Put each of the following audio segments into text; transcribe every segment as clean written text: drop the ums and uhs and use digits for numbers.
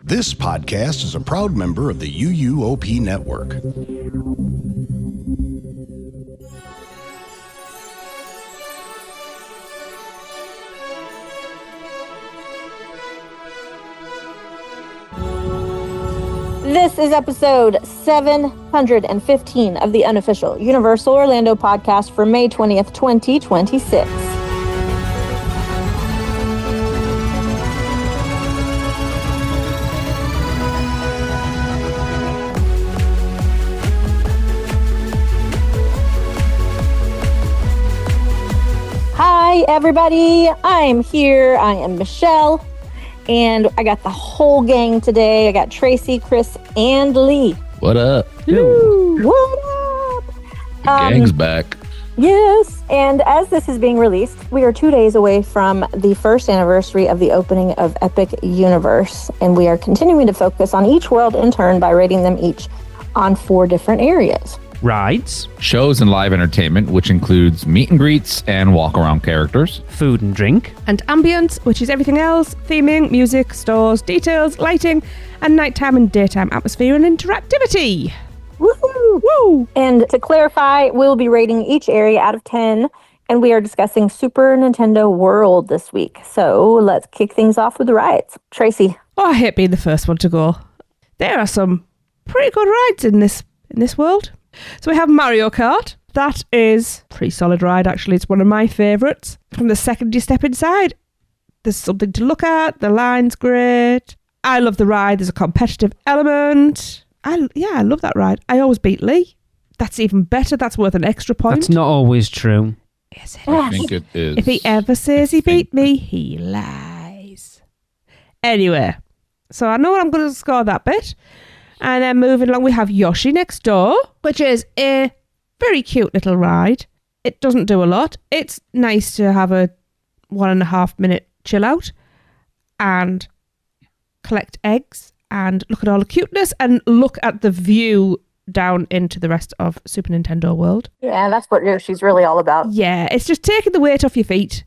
This podcast is a proud member of the UUOP network. This is episode 715 of the unofficial Universal Orlando podcast for May 20th, 2026. Hi, everybody. I'm here. I am Michelle. And I got the whole gang today. I got Tracy, Chris, and Lee. What up? Woo, what up? The gang's back. Yes. And as this is being released, we are 2 days away from the first anniversary of the opening of Epic Universe. And we are continuing to focus on each world in turn by rating them each on 4 different areas. Rides, Shows and live entertainment, which includes meet and greets and walk-around characters. food and drink, and ambience, which is everything else: theming, music, stores, details, lighting, and nighttime and daytime atmosphere and interactivity. Woohoo! Woo! And to clarify, we'll be rating each area out of 10, and we are discussing Super Nintendo World this week. So let's kick things off with the rides. Tracy. Oh, I hate being the first one to go. There are some pretty good rides in this world. So we have Mario Kart. That is a pretty solid ride, actually. It's one of my favourites. From the second you step inside, there's something to look at. The line's great. I love the ride. There's a competitive element. I love that ride. I always beat Lee. That's even better. That's worth an extra point. That's not always true. Is it? I think it is. If he ever says he beat me, he lies. Anyway, so I know I'm going to score that bit. And then moving along, we have Yoshi Next Door, which is a very cute little ride. It doesn't do a lot. It's nice to have a 1.5 minute chill out and collect eggs and look at all the cuteness and look at the view down into the rest of Super Nintendo World. Yeah, that's what Yoshi's really all about. Yeah, it's just taking the weight off your feet.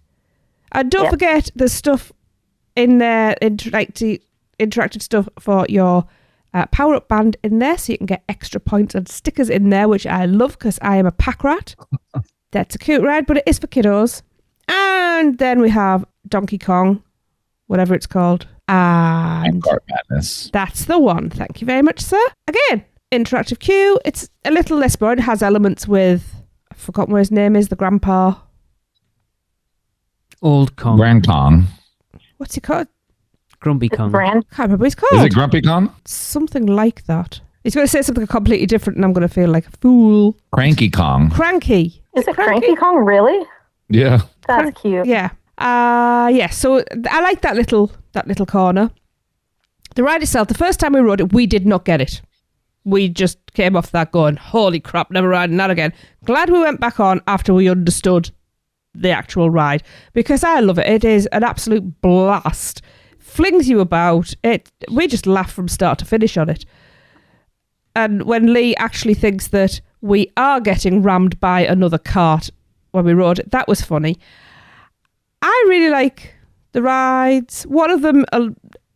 And don't forget there's stuff in there, interactive stuff for your power-up band in there, so you can get extra points and stickers in there, which I love because I am a pack rat. That's a cute ride, but it is for kiddos. And then we have Donkey Kong, whatever it's called. And Kart Madness. that's the one. Thank you very much, sir. Again, interactive queue. It's a little less boring. It has elements with, I've forgotten what his name is, the grandpa. Old Kong. Grand Kong. What's he called? Grumpy Kong. Brand. Can't remember what he's called. Is it Grumpy Kong? Something like that. He's going to say something completely different and I'm going to feel like a fool. Cranky Kong. Cranky. Is it Cranky Kong, really? Yeah. That's cute. Yeah. So I like that little corner. The ride itself, the first time we rode it, we did not get it. We just came off that going, holy crap, never riding that again. Glad we went back on after we understood the actual ride, because I love it. It is an absolute blast. Flings you about. We just laugh from start to finish on it. And when Lee actually thinks that we are getting rammed by another cart when we rode it, that was funny. I really like the rides. One of them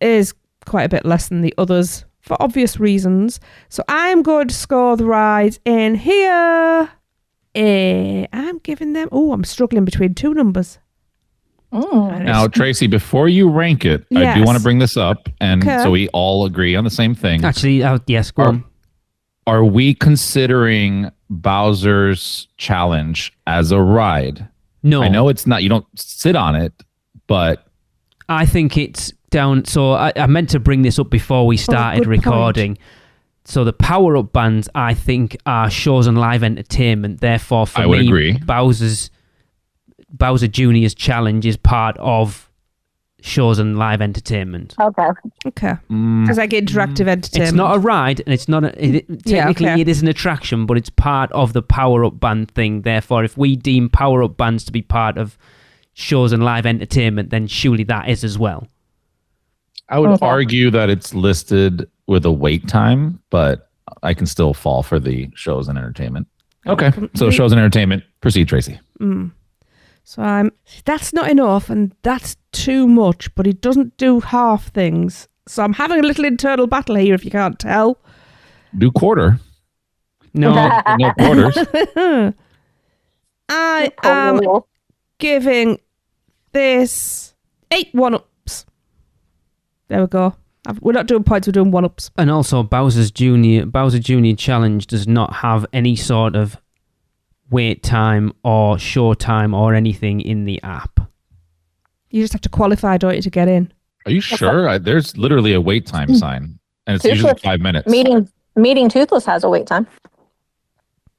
is quite a bit less than the others for obvious reasons. So I'm going to score the rides in here. I'm giving them... Oh, I'm struggling between 2 numbers. Now, Tracy, before you rank it, I do want to bring this up, and so we all agree on the same thing. Actually, yes, go on. Are we considering Bowser's Challenge as a ride? No. I know it's not. You don't sit on it, but... I think it's down... So I meant to bring this up before we started recording. Point. So the power-up bands, I think, are shows and live entertainment. Therefore, for me, agree. Bowser Jr.'s challenge is part of shows and live entertainment. Okay. It's like interactive entertainment. It's not a ride, and it's not technically it is an attraction, but it's part of the power-up band thing. Therefore, if we deem power-up bands to be part of shows and live entertainment, then surely that is as well. I would argue that it's listed with a wait time, but I can still fall for the shows and entertainment. Okay, so shows and entertainment. Proceed, Tracy. So that's not enough, and that's too much, but it doesn't do half things. So I'm having a little internal battle here, if you can't tell. Do quarter. No. No quarters. I am giving this 8 1-ups. There we go. We're not doing points, we're doing 1-ups. And also, Bowser Jr. Challenge does not have any sort of wait time or show time or anything in the app. You just have to qualify, don't you, to get in? Are you sure? There's literally a wait time sign, and it's usually 5 minutes. Meeting Toothless has a wait time.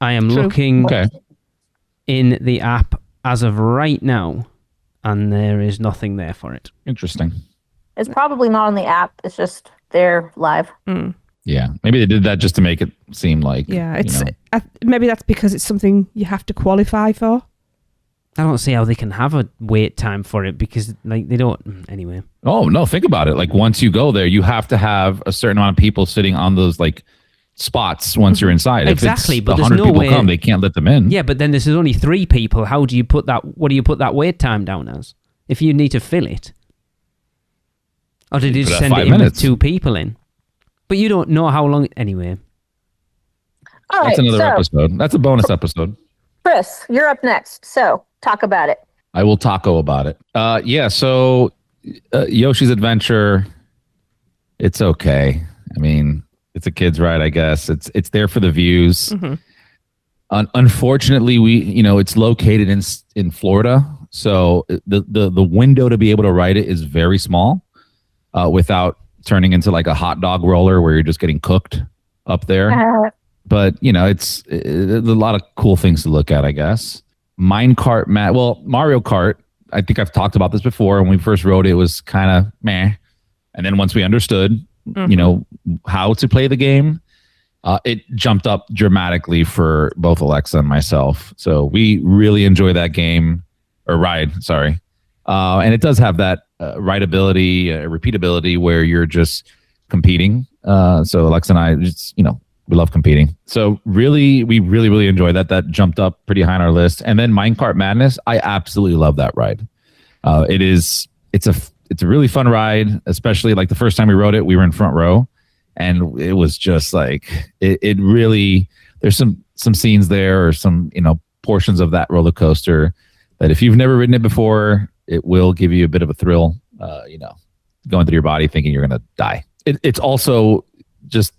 I am looking in the app as of right now, and there is nothing there for it. Interesting. It's probably not on the app. It's just there live. Mm. Yeah, maybe they did that just to make it seem like. Yeah, it's maybe that's because it's something you have to qualify for. I don't see how they can have a wait time for it because, like, they don't. Anyway. Oh no! Think about it. Like, once you go there, you have to have a certain amount of people sitting on those like spots once you're inside. Exactly, if it's but there's 100 no people way. come, they can't let them in. Yeah, but then there's only 3 people. How do you put that? What do you put that wait time down as? If you need to fill it, or did you just send it in with 2 people in? But you don't know how long. Anyway. All right, that's another episode. That's a bonus episode. Chris, you're up next. So talk about it. I will taco about it. So Yoshi's Adventure, it's okay. I mean, it's a kid's ride, I guess. It's there for the views. Mm-hmm. Unfortunately, it's located in Florida, so the window to be able to ride it is very small, without turning into like a hot dog roller where you're just getting cooked up there. But it's a lot of cool things to look at, I guess. Mario Kart, I think I've talked about this before. When we first rode it, it was kind of meh. And then once we understood, how to play the game, it jumped up dramatically for both Alexa and myself. So we really enjoy that game, or ride, sorry. And it does have that rideability, repeatability, where you're just competing. So Alexa and I just, we love competing. So we really enjoy that. That jumped up pretty high on our list. And then Minecart Madness, I absolutely love that ride. It's a really fun ride, especially like the first time we rode it, we were in front row, and it was just like it really. There's some scenes there, or some portions of that roller coaster that if you've never ridden it before, it will give you a bit of a thrill. Going through your body, thinking you're gonna die. It's also just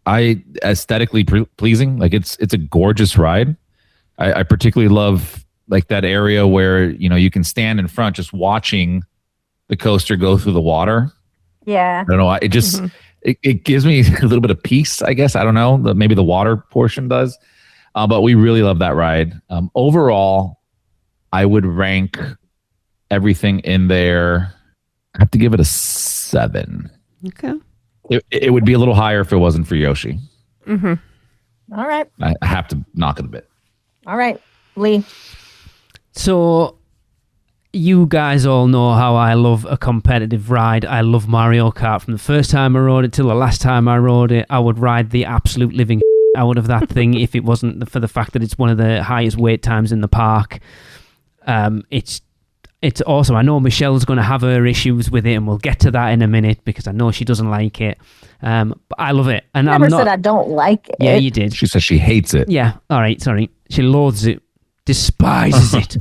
aesthetically pleasing. Like it's a gorgeous ride. I particularly love like that area where you can stand in front just watching the coaster go through the water. Yeah, I don't know. It just it gives me a little bit of peace, I guess. I don't know. Maybe the water portion does, but we really love that ride. Overall, I would rank everything in there. I have to give it a 7. Okay. It would be a little higher if it wasn't for Yoshi. Mm-hmm. All right. I have to knock it a bit. All right, Lee. So you guys all know how I love a competitive ride. I love Mario Kart. From the first time I rode it till the last time I rode it, I would ride the absolute living out of that thing if it wasn't for the fact that it's one of the highest wait times in the park. It's awesome. I know Michelle's going to have her issues with it, and we'll get to that in a minute because I know she doesn't like it. But I love it. And I never said I don't like it. Yeah, you did. She says she hates it. Yeah. All right. Sorry. She loathes it, despises it.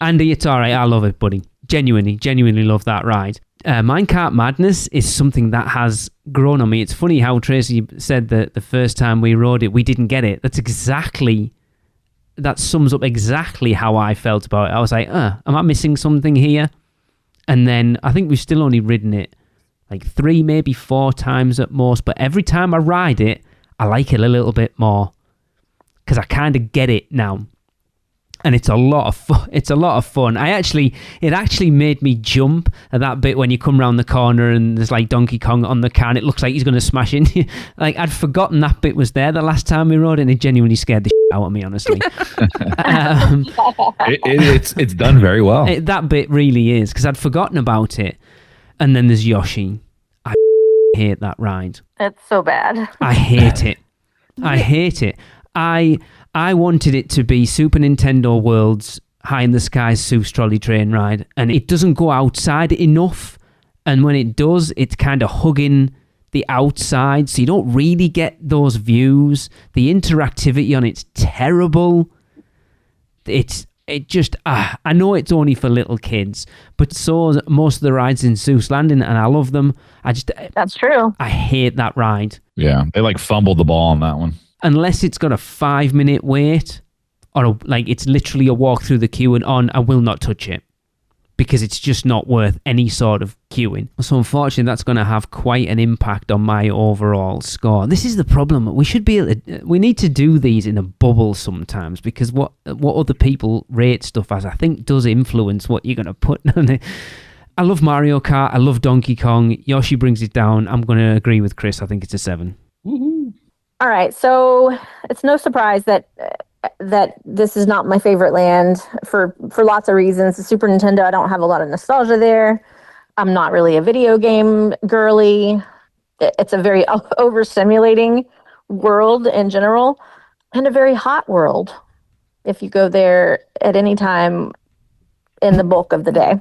Andy, it's all right. I love it, buddy. Genuinely love that ride. Minecart Madness is something that has grown on me. It's funny how Tracy said that the first time we rode it, we didn't get it. That sums up exactly how I felt about it. I was like, am I missing something here? And then I think we've still only ridden it like 3, maybe 4 times at most. But every time I ride it, I like it a little bit more because I kind of get it now. And it's a lot of fun. It's a lot of fun. It actually made me jump at that bit when you come around the corner and there's like Donkey Kong on the car and it looks like he's going to smash into you. Like I'd forgotten that bit was there the last time we rode it, and it genuinely scared the shit out of me, honestly. It's done very well. That bit really is, because I'd forgotten about it. And then there's Yoshi. I hate that ride. It's so bad. I hate it. I hate it. I wanted it to be Super Nintendo World's High in the Sky Soup's Trolley Train ride, and it doesn't go outside enough And when it does, it's kind of hugging the outside, so you don't really get those views. The interactivity on it's terrible. I know it's only for little kids, but so is most of the rides in Seuss Landing, and I love them. That's true. I hate that ride. Yeah, they like fumbled the ball on that one. Unless it's got a 5-minute wait, or it's literally a walk through the queue and on, I will not touch it, because it's just not worth any sort of queuing. So unfortunately, that's going to have quite an impact on my overall score. This is the problem. We need to do these in a bubble sometimes, because what other people rate stuff as, I think, does influence what you're going to put on it. I love Mario Kart. I love Donkey Kong. Yoshi brings it down. I'm going to agree with Chris. I think it's a 7. Woohoo. All right, so it's no surprise that this is not my favorite land for lots of reasons. The Super Nintendo, I don't have a lot of nostalgia there. I'm not really a video game girly. It's a very overstimulating world in general, and a very hot world if you go there at any time in the bulk of the day.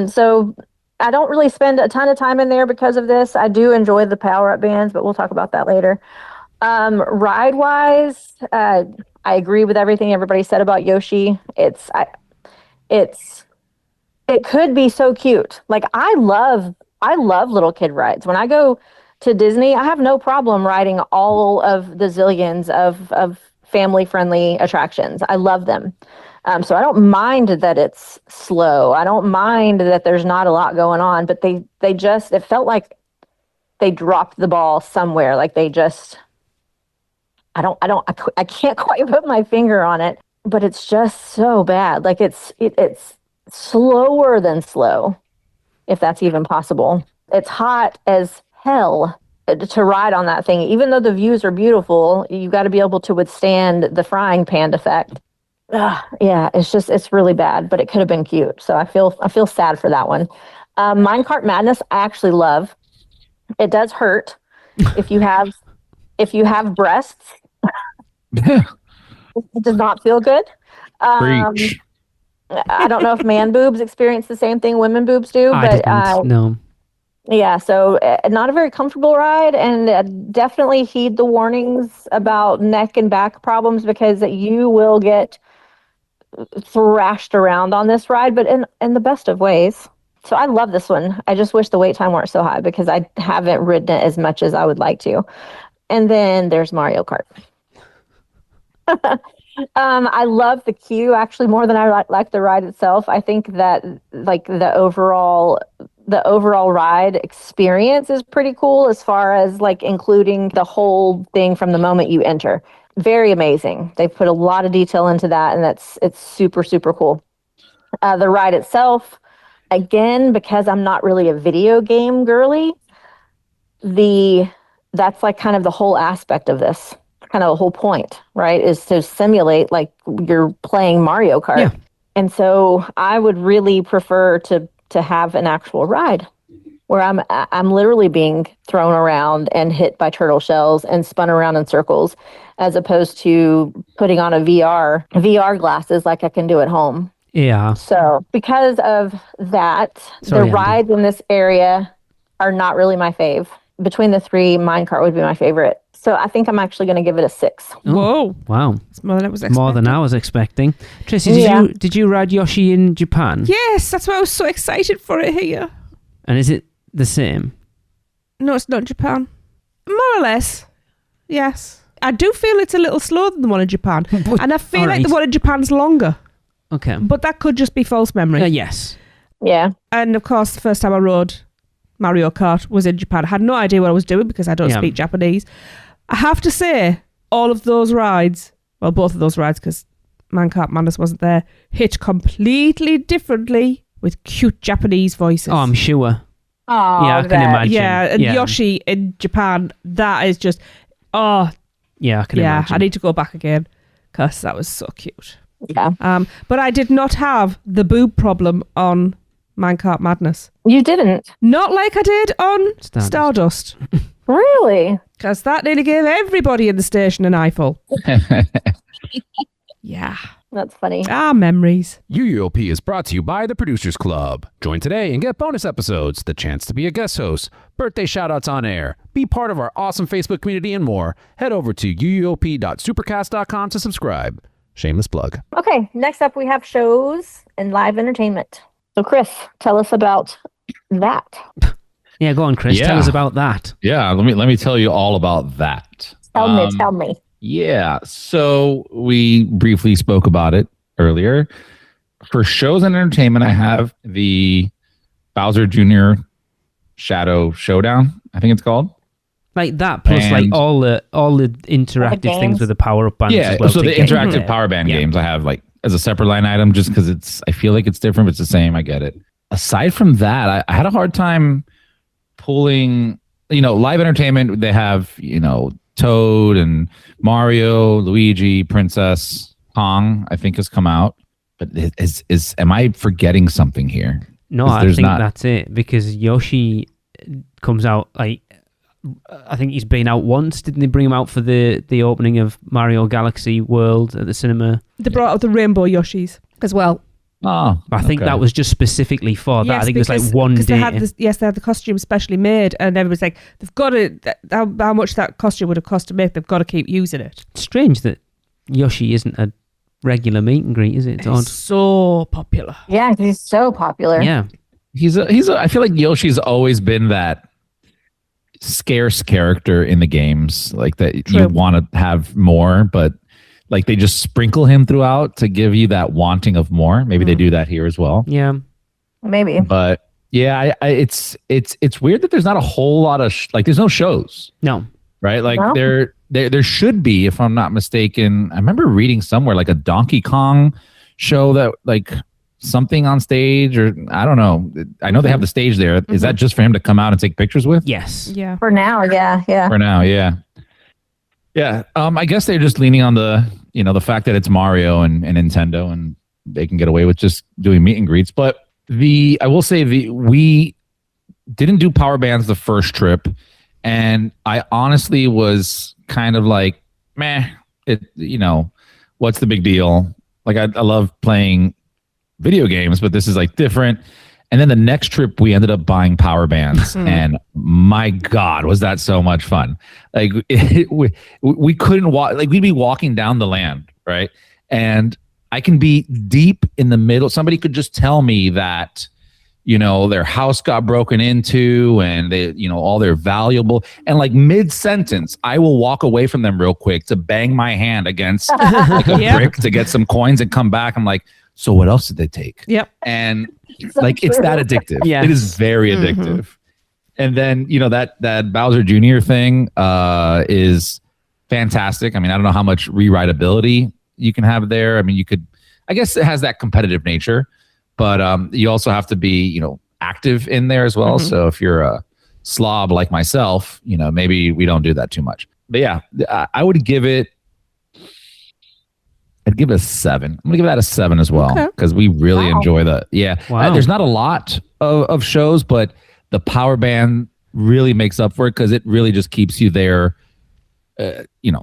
So I don't really spend a ton of time in there because of this. I do enjoy the power-up bands, but we'll talk about that later. Ride-wise, I agree with everything everybody said about Yoshi. It could be so cute. Like, I love little kid rides. When I go to Disney, I have no problem riding all of the zillions of family-friendly attractions. I love them. So I don't mind that it's slow. I don't mind that there's not a lot going on, but it felt like they dropped the ball somewhere. Like they just, I can't quite put my finger on it, but it's just so bad. Like it's slower than slow, if that's even possible. It's hot as hell to ride on that thing. Even though the views are beautiful, you got to be able to withstand the frying pan effect. Yeah, it's really bad, but it could have been cute. So I feel sad for that one. Minecart Madness, I actually love. It does hurt if you have breasts. It does not feel good. Preach. I don't know if man boobs experience the same thing women boobs do, but no. Yeah, so not a very comfortable ride, and definitely heed the warnings about neck and back problems, because you will get thrashed around on this ride, but in the best of ways. So I love this one. I just wish the wait time weren't so high, because I haven't ridden it as much as I would like to. And then there's Mario Kart. I love the queue actually more than I like the ride itself. I think that like the overall ride experience is pretty cool, as far as like including the whole thing from the moment you enter. Very amazing. They put a lot of detail into that, and it's super, super cool. The ride itself, again, because I'm not really a video game girly, that's like kind of the whole aspect of this. Kind of the whole point, right, is to simulate like you're playing Mario Kart. Yeah. And so I would really prefer to have an actual ride where I'm literally being thrown around and hit by turtle shells and spun around in circles, as opposed to putting on a VR glasses like I can do at home. Yeah. So because of that, the rides in this area are not really my fave. Between the three, Minecart would be my favorite. So I think I'm actually going to give it a 6. Whoa. Wow. It's more than I was expecting. More than I was expecting. Tracy, did you ride Yoshi in Japan? Yes, that's why I was so excited for it here. And is it the same? No, it's not in Japan. More or less, yes. I do feel it's a little slower than the one in Japan. And I feel like the one in Japan's longer. Okay. But that could just be false memory. Yes. Yeah. And of course, the first time I rode Mario Kart was in Japan. I had no idea what I was doing because I don't speak Japanese. I have to say, all of those rides, well, both of those rides, because Minecart Madness wasn't there, hit completely differently with cute Japanese voices. Oh, I'm sure. Oh, yeah, I can imagine. Yeah, and Yoshi in Japan, that is just, yeah, I can imagine. I need to go back again because that was so cute. Yeah. But I did not have the boob problem on Minecart Madness. You didn't? Not like I did on Stardust. Really? Because that nearly gave everybody in the station an eyeful. Yeah. That's funny. Memories. UUOP is brought to you by the Producers Club. Join today and get bonus episodes, the chance to be a guest host, birthday shoutouts on air, be part of our awesome Facebook community, and more. Head over to uuop.supercast.com to subscribe. Shameless plug. Okay, next up we have shows and live entertainment. So Chris, tell us about that. Yeah, go on, Chris. Yeah. Tell us about that. Yeah, let me tell you all about that. Tell me. Yeah, so we briefly spoke about it earlier. For shows and entertainment, I have the Bowser Jr. Shadow Showdown, I think it's called. Like that, plus like all the interactive things with the power-up bands as well. So the interactive power band games I have like as a separate line item just because I feel like it's different, but it's the same. I get it. Aside from that, I had a hard time pulling, live entertainment. They have, Toad and Mario, Luigi, Princess, Kong, I think has come out. But am I forgetting something here? No, I think that's it, because Yoshi comes out like, I think he's been out once. Didn't they bring him out for the opening of Mario Galaxy World at the cinema? They brought out the Rainbow Yoshis as well. Oh, I think that was just specifically for that. Yes, I think it was like one day. They had the costume specially made, and everybody's like, they've got to, how much that costume would have cost to make, they've got to keep using it. Strange that Yoshi isn't a regular meet and greet, is it? It's odd. So popular. Yeah, he's so popular. Yeah. I feel like Yoshi's always been that scarce character in the games, like that. True. You want to have more, but like they just sprinkle him throughout to give you that wanting of more. Maybe they do that here as well. Yeah, maybe. But yeah, it's weird that there's not a whole lot of there's no shows. No, right? Like there should be, if I'm not mistaken. I remember reading somewhere like a Donkey Kong show that like something on stage, or I don't know. I know they have the stage there. Mm-hmm. Is that just for him to come out and take pictures with? Yes. Yeah. For now, yeah. For now, yeah. Yeah. I guess they're just leaning on the fact that it's Mario and Nintendo, and they can get away with just doing meet and greets. But I will say we didn't do power bands the first trip, and I honestly was kind of like, meh, what's the big deal? Like I love playing video games, but this is like different. And then the next trip we ended up buying power bands, and my God, was that so much fun. Like we couldn't walk, like we'd be walking down the land, right? And I can be deep in the middle. Somebody could just tell me that, their house got broken into and they, all their valuable, and like mid-sentence, I will walk away from them real quick to bang my hand against like a brick to get some coins and come back. I'm like, so what else did they take? Yep. And it's that addictive. Yeah. It is very addictive. And then, that Bowser Jr. thing is fantastic. I mean, I don't know how much rewritability you can have there. I mean, I guess it has that competitive nature, but you also have to be, active in there as well. So if you're a slob like myself, maybe we don't do that too much. But yeah, I would give it, I'd give it a 7. I'm gonna give that a 7 as well, because we really enjoy that. Yeah, there's not a lot of shows, but the power band really makes up for it, because it really just keeps you there.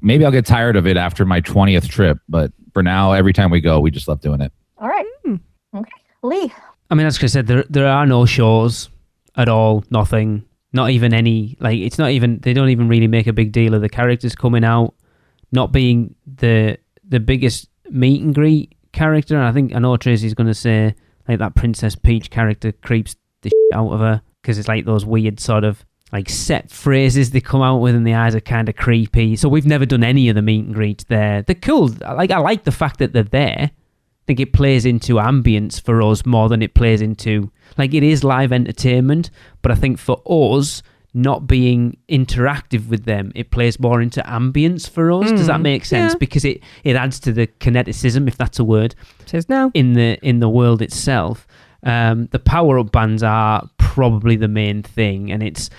Maybe I'll get tired of it after my 20th trip, but for now, every time we go, we just love doing it. All right. Okay, Lee. I mean, as Chris said, there are no shows at all. Nothing. Not even any. Like, it's not even. They don't even really make a big deal of the characters coming out not being the biggest meet and greet character. And I know Tracy's going to say like that Princess Peach character creeps the shit out of her, because it's like those weird sort of like set phrases they come out with, and the eyes are kind of creepy. So we've never done any of the meet and greets there. They're cool. I like the fact that they're there. I think it plays into ambience for us more than it plays into, like, it is live entertainment, but I think for us, not being interactive with them, it plays more into ambience for us. Does that make sense? Yeah. Because it adds to the kineticism, if that's a word. It is now. In the world itself. The power-up bands are probably the main thing, and it's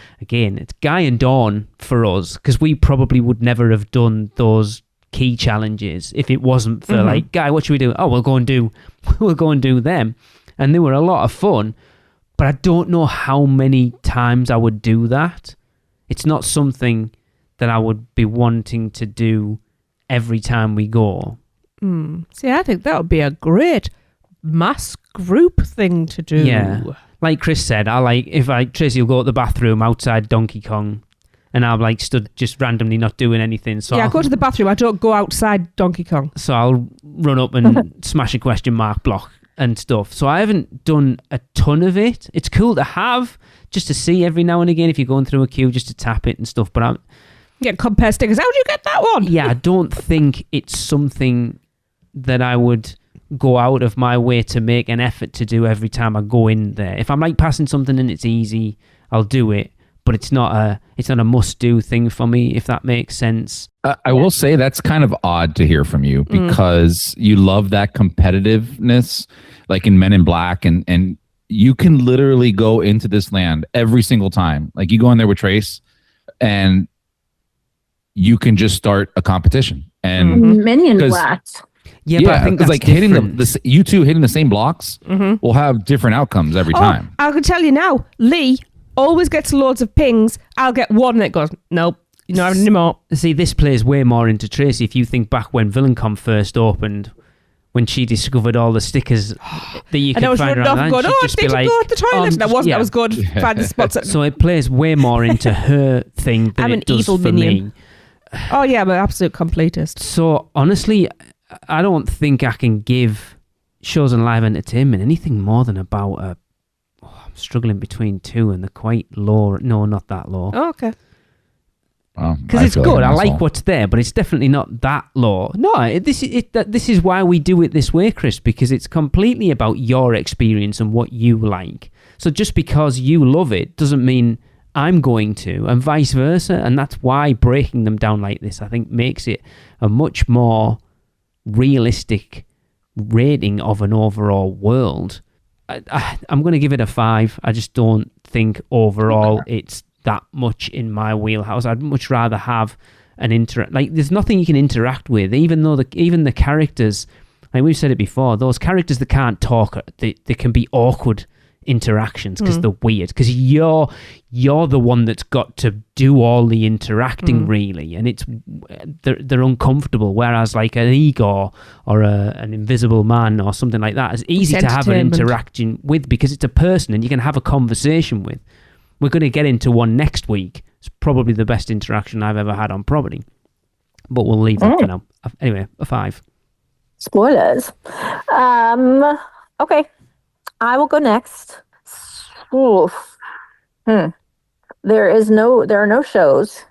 Guy and Dawn for us, because we probably would never have done those key challenges if it wasn't for like, Guy, what should we do? Oh, we'll go and do them. And they were a lot of fun. But I don't know how many times I would do that. It's not something that I would be wanting to do every time we go. See, I think that would be a great mass group thing to do. Yeah. Like Chris said, Tracy will go to the bathroom outside Donkey Kong, and I'm like stood just randomly not doing anything. So I go to the bathroom. I don't go outside Donkey Kong. So I'll run up and smash a question mark block and stuff. So I haven't done a ton of it. It's cool to have, just to see every now and again if you're going through a queue, just to tap it and stuff. But compare stickers. How'd you get that one? Yeah, I don't think it's something that I would go out of my way to make an effort to do every time I go in there. If I'm like passing something and it's easy, I'll do it. But it's not a must-do thing for me, if that makes sense. I will say that's kind of odd to hear from you because you love that competitiveness, like in Men in Black, and you can literally go into this land every single time. Like you go in there with Trace, and you can just start a competition. And Men in Black. Yeah, but I think that's like different. you two hitting the same blocks will have different outcomes every time. I can tell you now, Lee always gets loads of pings. I'll get one and it goes, nope, you're not having any more. See, this plays way more into Tracy. If you think back when VillainCon first opened, when she discovered all the stickers that you could find around, and going, I need to go to the toilet. And I wasn't. I was good. Find the spots. So it plays way more into her thing than it does for me. Oh yeah, I'm an absolute completist. So honestly, I don't think I can give shows and live entertainment anything more than about I'm struggling between two, and they're quite low. No, not that low. Oh, okay. Because it's good. I like what's there, but it's definitely not that low. No, this is why we do it this way, Chris, because it's completely about your experience and what you like. So just because you love it doesn't mean I'm going to, and vice versa. And that's why breaking them down like this, I think, makes it a much more realistic rating of an overall world. I'm going to give it a 5. I just don't think overall it's that much in my wheelhouse. I'd much rather have an there's nothing you can interact with, even the characters, like we've said it before, those characters that can't talk, they can be awkward interactions because they're weird, because you're the one that's got to do all the interacting really, and they're uncomfortable, whereas like an Igor or an Invisible Man or something like that is easy to have an interaction with because it's a person and you can have a conversation with. We're going to get into one next week. It's probably the best interaction I've ever had on Property, but we'll leave that for now. Anyway, a 5. Spoilers. Okay, I will go next. Oof. There are no shows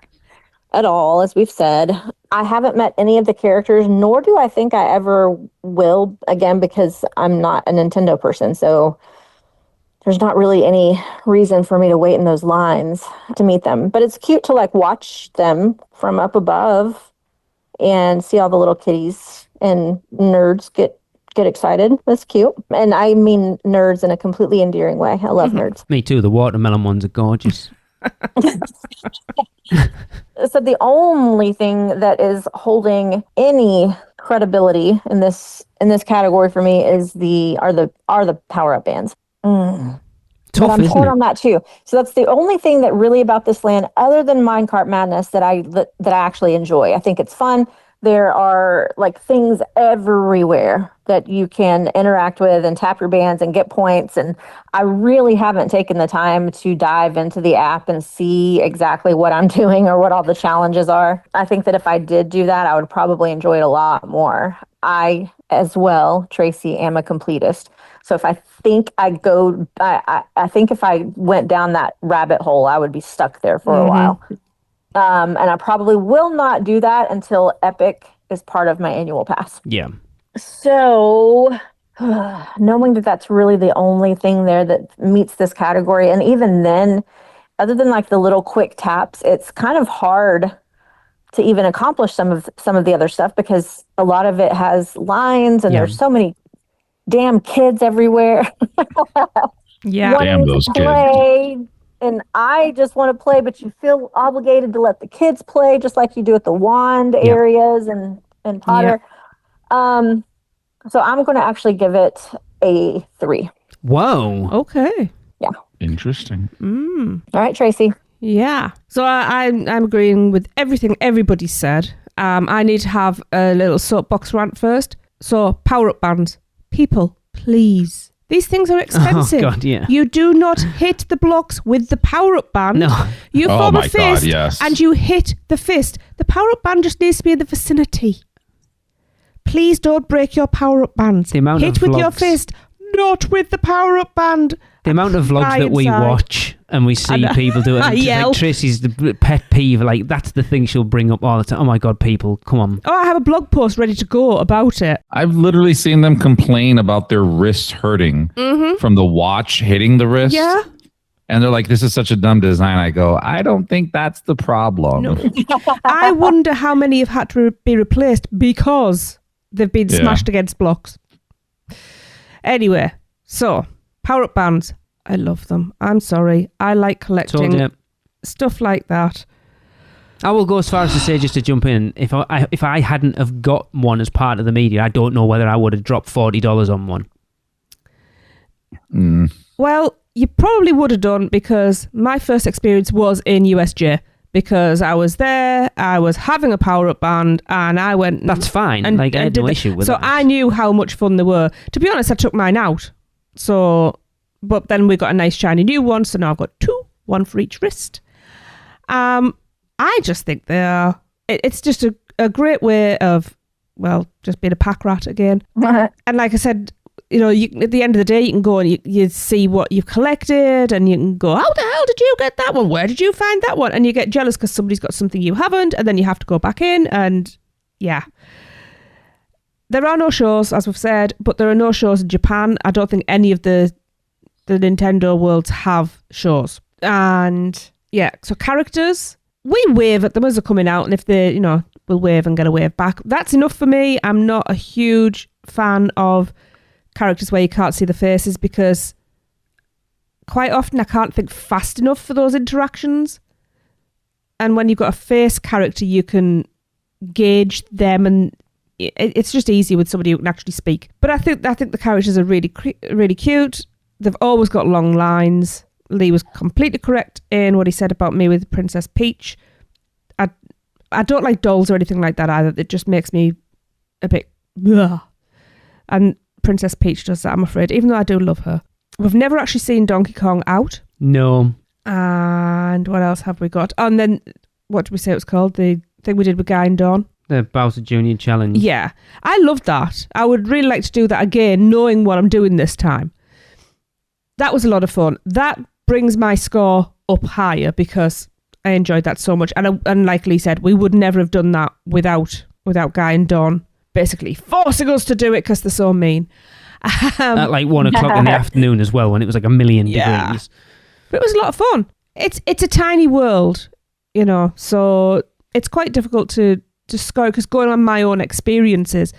at all, as we've said. I haven't met any of the characters, nor do I think I ever will, again, because I'm not a Nintendo person. So there's not really any reason for me to wait in those lines to meet them. But it's cute to like watch them from up above and see all the little kitties and nerds get excited. That's cute. And I mean nerds in a completely endearing way. I love nerds. Me too. The watermelon ones are gorgeous. So the only thing that is holding any credibility in this category for me is are the power-up bands. Tough, but I'm torn on that too. So that's the only thing that really about this land, other than Minecart Madness, that I actually enjoy. I think it's fun. There are like things everywhere that you can interact with and tap your bands and get points. And I really haven't taken the time to dive into the app and see exactly what I'm doing or what all the challenges are. I think that if I did do that, I would probably enjoy it a lot more. I, as well, Tracy, am a completist. So if I think I think if I went down that rabbit hole, I would be stuck there for a while. And I probably will not do that until Epic is part of my annual pass. Yeah. So knowing that that's really the only thing there that meets this category, and even then, other than like the little quick taps, it's kind of hard to even accomplish some of the other stuff because a lot of it has lines and there's so many damn kids everywhere. Yeah. Damn those kids. And I just want to play, but you feel obligated to let the kids play, just like you do at the wand areas and Potter. Yeah. So I'm going to actually give it a 3. Whoa. Okay. Yeah. Interesting. All right, Tracy. Yeah. So I'm agreeing with everything everybody said. I need to have a little soapbox rant first. So, power-up bands. People, please. These things are expensive. Oh, God, yeah. You do not hit the blocks with the power-up band. No. You Oh form my a fist God, yes. and you hit the fist. The power-up band just needs to be in the vicinity. Please don't break your power-up bands. The amount Hit of with your vlogs- fist, not with the power-up band. The amount of vlogs Fly that we inside. watch and we see people do it. I And it's yell. like Tracy's the pet peeve. Like, that's the thing she'll bring up all the time. Oh my God, people, come on. Oh, I have a blog post ready to go about it. I've literally seen them complain about their wrists hurting from the watch hitting the wrist. Yeah. And they're like, this is such a dumb design. I go, I don't think that's the problem. No. I wonder how many have had to be replaced because they've been Yeah. smashed against blocks. Anyway, so power-up bands. I love them. I'm sorry. I like collecting Told you. stuff like that. I will go as far as to say, just to jump in, if I hadn't have got one as part of the media, I don't know whether I would have dropped $40 on one. Well, you probably would have done because my first experience was in USJ because I was there, I was having a power-up band and I went... That's fine. I had did no the- issue with So that. I knew how much fun they were. To be honest, I took mine out. So, but then we got a nice shiny new one, so now I've got two, one for each wrist. I just think they are... It's just a great way of, well, just being a pack rat again. And like I said... You know, at the end of the day, you can go and you see what you've collected and you can go, how the hell did you get that one? Where did you find that one? And you get jealous because somebody's got something you haven't and then you have to go back in and yeah. There are no shows, as we've said, but there are no shows in Japan. I don't think any of the Nintendo worlds have shows. And yeah, so characters, we wave at them as they're coming out and if they, you know, we'll wave and get a wave back. That's enough for me. I'm not a huge fan of characters where you can't see the faces because quite often I can't think fast enough for those interactions. And when you've got a face character, you can gauge them, and it's just easier with somebody who can actually speak. But I think the characters are really really cute. They've always got long lines. Lee was completely correct in what he said about me with Princess Peach. I don't like dolls or anything like that either. It just makes me a bit ugh. And Princess Peach does that, I'm afraid, even though I do love her. We've never actually seen Donkey Kong out. No. And what else have we got? Oh, and then, what did we say it was called? The thing we did with Guy and Dawn? The Bowser Jr. Challenge. Yeah. I loved that. I would really like to do that again, knowing what I'm doing this time. That was a lot of fun. That brings my score up higher because I enjoyed that so much. And like Lee said, we would never have done that without Guy and Dawn basically forcing us to do it because they're so mean. At like 1 o'clock in the afternoon as well, when it was like 1,000,000 degrees. But it was a lot of fun. It's a tiny world, you know, so it's quite difficult to score because going on my own experiences,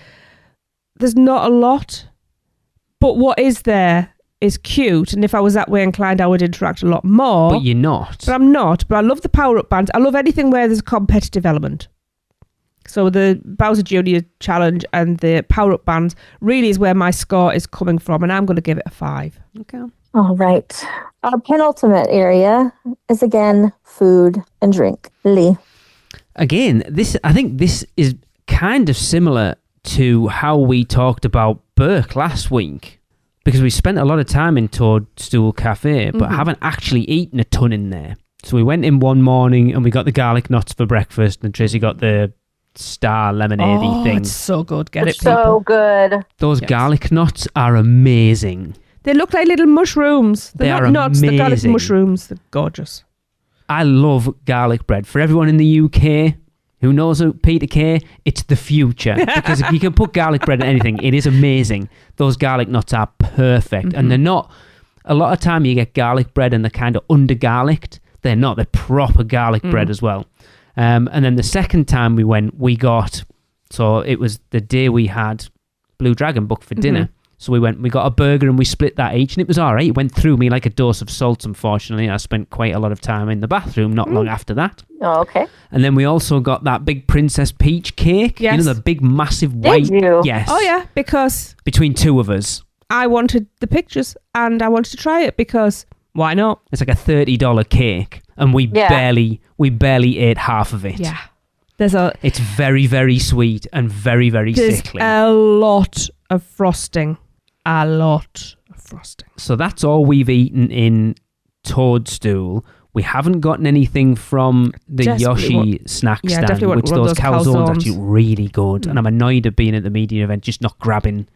there's not a lot, but what is there is cute. And if I was that way inclined, I would interact a lot more. But you're not. But I'm not. But I love the power-up bands. I love anything where there's a competitive element. So the Bowser Jr. Challenge and the power-up bands really is where my score is coming from, and I'm going to give it a 5. Okay. All right. Our penultimate area is again food and drink. Lee. Again, I think this is kind of similar to how we talked about Burke last week, because we spent a lot of time in Toadstool Cafe, but haven't actually eaten a ton in there. So we went in one morning and we got the garlic nuts for breakfast, and Tracy got the star lemonade-y thing. It's so good. Get it, So people. good. Those garlic nuts are amazing. They look like little mushrooms. They're They not are nuts, they're garlic amazing. mushrooms. They're gorgeous. I love garlic bread. For everyone in the UK who knows Peter Kay, it's the future. Because if you can put garlic bread in anything, it is amazing. Those garlic nuts are perfect. And they're not... A lot of time you get garlic bread and they're kind of under-garliced. They're not. They're proper garlic bread as well. And then the second time we went, we got... So it was the day we had Blue Dragon booked for dinner. So we got a burger and we split that each, and it was all right. It went through me like a dose of salt, unfortunately. I spent quite a lot of time in the bathroom not long after that. Oh, okay. And then we also got that big Princess Peach cake. Yes. You know, the big, massive white... Did you? Yes. Oh, yeah, because Between two of us. I wanted the pictures and I wanted to try it because why not? It's like a $30 cake, and we barely ate half of it. Yeah. It's very, very sweet and very, very sickly. A lot of frosting. A lot of frosting. So that's all we've eaten in Toadstool. We haven't gotten anything from the Yoshi snack stand, which those calzones are actually really good. And I'm annoyed at being at the media event, just not grabbing.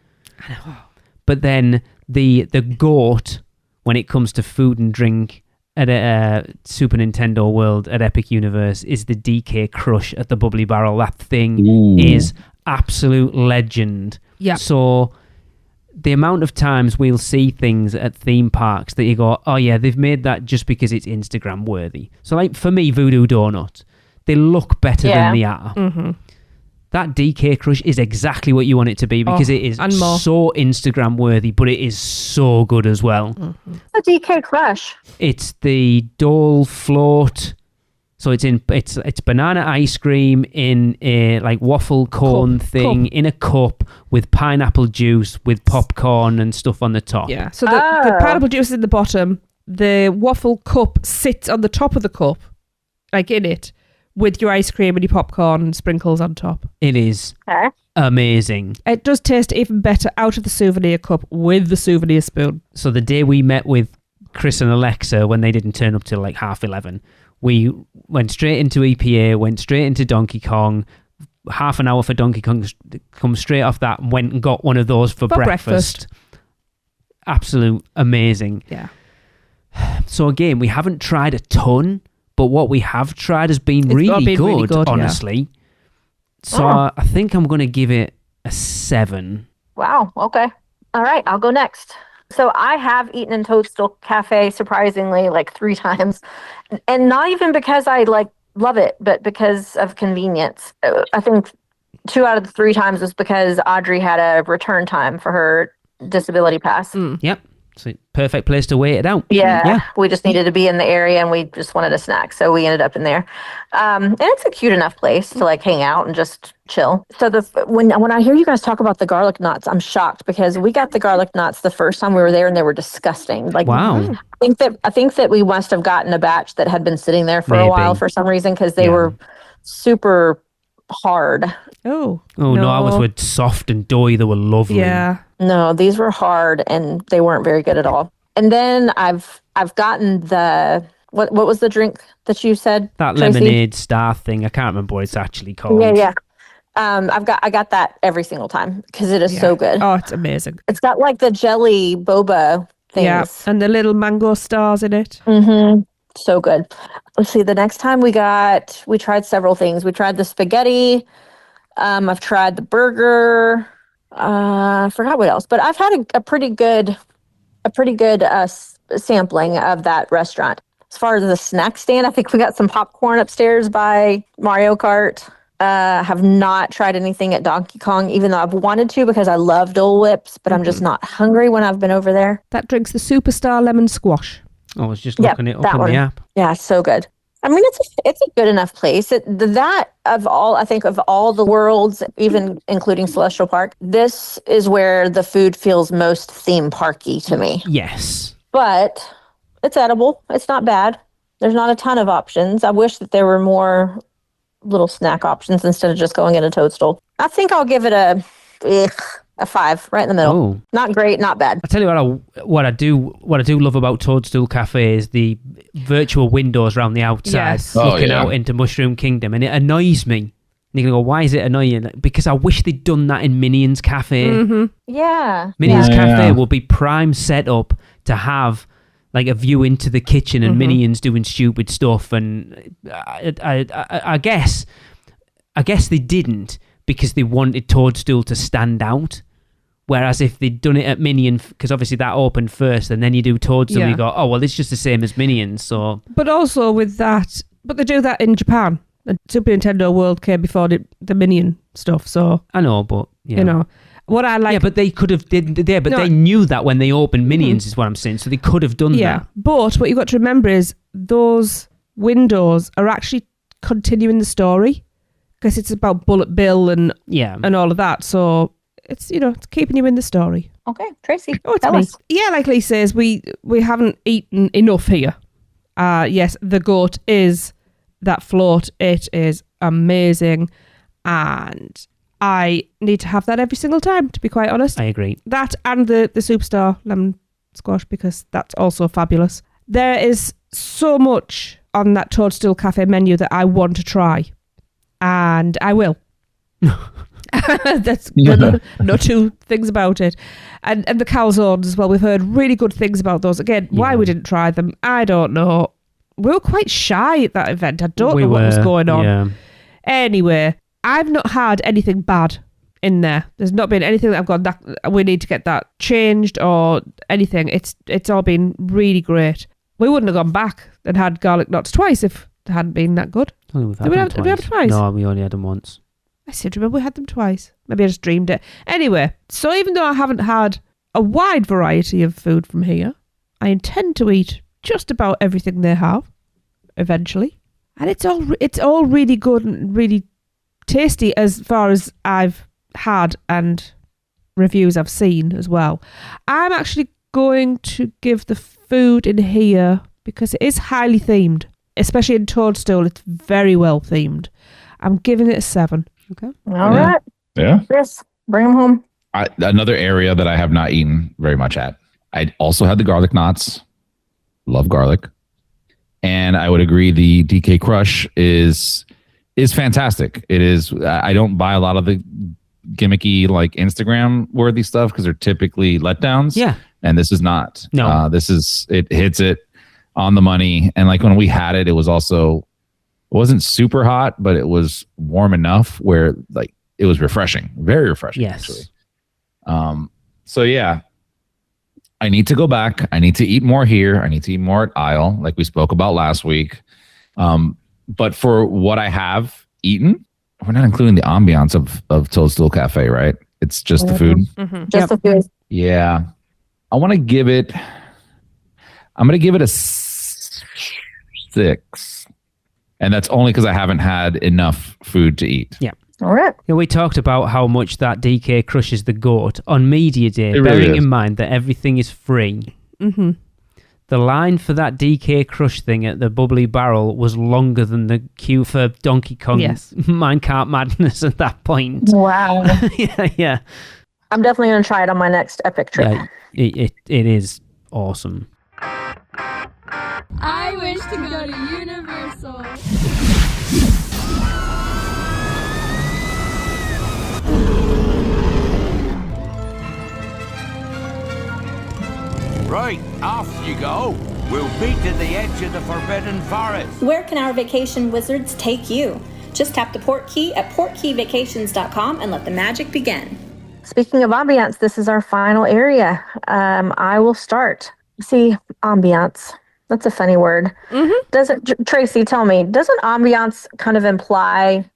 I know. But then the GOAT, when it comes to food and drink at a Super Nintendo World at Epic Universe, is the DK Crush at the Bubbly Barrel. That thing is absolute legend. Yeah. So the amount of times we'll see things at theme parks that you go, oh yeah, they've made that just because it's Instagram worthy. So like for me, Voodoo Donut, they look better than they are. Mm-hmm. That DK Crush is exactly what you want it to be because it is so Instagram worthy, but it is so good as well. Mm-hmm. The DK Crush. It's the Dole float. So it's banana ice cream in a like waffle cone thing in a cup with pineapple juice with popcorn and stuff on the top. Yeah. So the pineapple juice is in the bottom. The waffle cup sits on the top of the cup, like in it, with your ice cream and your popcorn and sprinkles on top. It is amazing. It does taste even better out of the souvenir cup with the souvenir spoon. So the day we met with Chris and Alexa, when they didn't turn up till like 11:30, we went straight into EPA, went straight into Donkey Kong, half an hour for Donkey Kong, come straight off that and went and got one of those for breakfast. Absolute amazing. Yeah. So again, we haven't tried a ton, but what we have tried has been really good, honestly. Yeah. So I think I'm going to give it a 7. Wow. Okay. All right. I'll go next. So I have eaten in Toadstool Cafe, surprisingly, like 3 times. And not even because I love it, but because of convenience. I think 2 out of the 3 times was because Audrey had a return time for her disability pass. Yep. So perfect place to wait it out. Yeah. We just needed to be in the area and we just wanted a snack. So we ended up in there. And it's a cute enough place to like hang out and just chill. So when I hear you guys talk about the garlic knots, I'm shocked because we got the garlic knots the first time we were there and they were disgusting. Like, wow. I think that we must have gotten a batch that had been sitting there for a while for some reason because they were super hard. Oh no, ours were soft and doughy. They were lovely. Yeah. No, these were hard and they weren't very good at all. And then I've gotten the what was the drink that you said? That Tracy? lemonade star thing. I can't remember what it's actually called. Yeah. I got that every single time because it is so good. Oh, it's amazing. It's got like the jelly boba things. Yeah, and the little mango stars in it. Mm-hmm. So good. Let's see. The next time we tried several things. We tried the spaghetti. I've tried the burger. I forgot what else, but I've had a pretty good sampling of that restaurant. As far as the snack stand, I think we got some popcorn upstairs by Mario Kart. Have not tried anything at Donkey Kong, even though I've wanted to because I love Dole Whips, but I'm just not hungry when I've been over there. That drink's the Superstar Lemon Squash. I was just looking it up on the app. Yeah, so good. I mean, it's a good enough place. That of all the worlds, even including Celestial Park, this is where the food feels most theme parky to me. Yes. But it's edible. It's not bad. There's not a ton of options. I wish that there were more little snack options instead of just going into Toadstool. I think I'll give it a 5, right in the middle. Oh. Not great, not bad. I tell you what I do love about Toadstool Cafe is the virtual windows around the outside, looking out into Mushroom Kingdom, and it annoys me. And you're gonna go, why is it annoying? Because I wish they'd done that in Minions Cafe. Mm-hmm. Yeah, Minions Cafe will be prime set up to have like a view into the kitchen and Minions doing stupid stuff. And I guess they didn't because they wanted Toadstool to stand out. Whereas if they'd done it at Minion, because obviously that opened first, and then you do Toadstool, and you go, oh, well, it's just the same as Minions, so... But also with that, but they do that in Japan. The Super Nintendo World came before the Minion stuff, so... I know, but, you know. What I like... Yeah, but they could have... they knew that when they opened Minions, is what I'm saying, so they could have done that. Yeah, but what you've got to remember is those windows are actually continuing the story, because it's about Bullet Bill and all of that, so... It's it's keeping you in the story. Okay, Tracy. Oh, it's me. Yeah, like Lee says, we haven't eaten enough here. Yes, the GOAT is that float. It is amazing. And I need to have that every single time, to be quite honest. I agree. That and the Superstar lemon squash, because that's also fabulous. There is so much on that Toadstool Cafe menu that I want to try. And I will. That's no two things about it. And the calzones as well. We've heard really good things about those. Again, why we didn't try them, I don't know. We were quite shy at that event. I don't know what was going on. Yeah. Anyway, I've not had anything bad in there. There's not been anything that I've gone, that we need to get that changed or anything. It's all been really great. We wouldn't have gone back and had garlic knots twice if it hadn't been that good. Did we have them twice? No, we only had them once. I seem to remember we had them twice. Maybe I just dreamed it. Anyway, so even though I haven't had a wide variety of food from here, I intend to eat just about everything they have eventually. And it's all really good and really tasty as far as I've had and reviews I've seen as well. I'm actually going to give the food in here, because it is highly themed, especially in Toadstool, it's very well themed. I'm giving it a 7. Okay. All right. Yeah. Chris, bring them home. Another area that I have not eaten very much at. I also had the garlic knots. Love garlic. And I would agree the DK Crush is fantastic. It is. I don't buy a lot of the gimmicky, like, Instagram worthy stuff because they're typically letdowns. Yeah. And this is not. No. It hits it on the money. And like when we had it, it wasn't super hot, but it was warm enough where, like, it was refreshing, very refreshing. Yes. Actually. So yeah, I need to go back. I need to eat more here. I need to eat more at Isle, like we spoke about last week. But for what I have eaten, we're not including the ambiance of Toadstool Cafe, right? It's just the food. Mm-hmm. Just the food. Yeah. I'm going to give it a 6. And that's only because I haven't had enough food to eat. Yeah. All right. Yeah, we talked about how much that DK crushes the goat on Media Day, bearing in mind that everything is free. Mm-hmm. The line for that DK Crush thing at the Bubbly Barrel was longer than the queue for Donkey Kong Minecart Madness at that point. Wow. yeah. I'm definitely going to try it on my next Epic trip. Yeah, it is awesome. I wish to go to Universal. Right, off you go. We'll beat to the edge of the Forbidden Forest. Where can our vacation wizards take you? Just tap the port key at portkeyvacations.com and let the magic begin. Speaking of ambiance, this is our final area. I will start. See, ambiance. That's a funny word. Mm-hmm. Tracy, tell me, doesn't ambiance kind of imply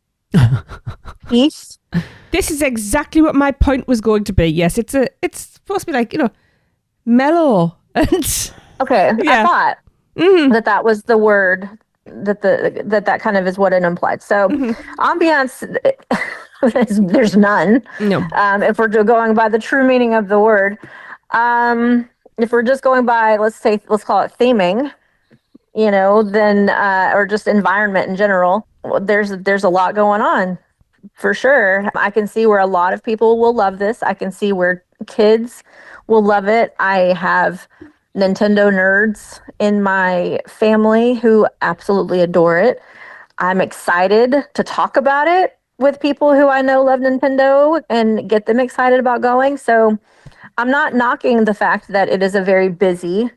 peace? This is exactly what my point was going to be. Yes, it's supposed to be like, mellow. Okay, yeah. I thought that was the word that kind of is what it implied. So ambiance, there's none. No. If we're going by the true meaning of the word, if we're just going by, let's call it theming, then or just environment in general, there's a lot going on for sure. I can see where a lot of people will love this. I can see where kids will love it. I have Nintendo nerds in my family who absolutely adore it. I'm excited to talk about it with people who I know love Nintendo and get them excited about going. So I'm not knocking the fact that it is a very busy